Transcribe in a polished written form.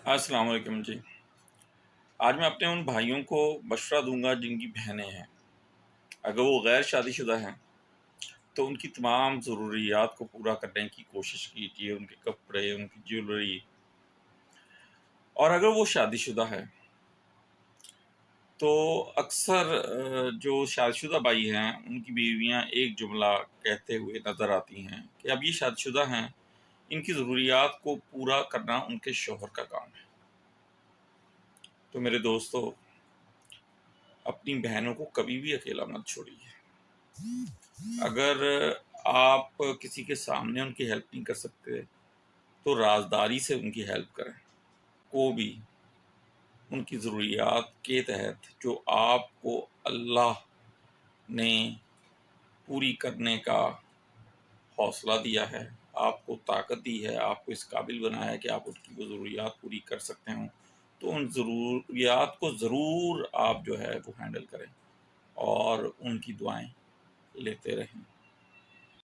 السلام علیکم جی۔ آج میں اپنے ان بھائیوں کو مشورہ دوں گا جن کی بہنیں ہیں۔ اگر وہ غیر شادی شدہ ہیں تو ان کی تمام ضروریات کو پورا کرنے کی کوشش کیجیے، ان کے کپڑے، ان کی جیولری۔ اور اگر وہ شادی شدہ ہے تو اکثر جو شادی شدہ بھائی ہیں ان کی بیویاں ایک جملہ کہتے ہوئے نظر آتی ہیں کہ اب یہ شادی شدہ ہیں، ان کی ضروریات کو پورا کرنا ان کے شوہر کا کام ہے۔ تو میرے دوستو، اپنی بہنوں کو کبھی بھی اکیلا مت چھوڑیے۔ اگر آپ کسی کے سامنے ان کی ہیلپ نہیں کر سکتے تو رازداری سے ان کی ہیلپ کریں۔ کو بھی ان کی ضروریات کے تحت جو آپ کو اللہ نے پوری کرنے کا حوصلہ دیا ہے، آپ کو طاقت دی ہے، آپ کو اس قابل بنایا ہے کہ آپ ان کی وہ ضروریات پوری کر سکتے ہوں، تو ان ضروریات کو ضرور آپ جو ہے وہ ہینڈل کریں اور ان کی دعائیں لیتے رہیں۔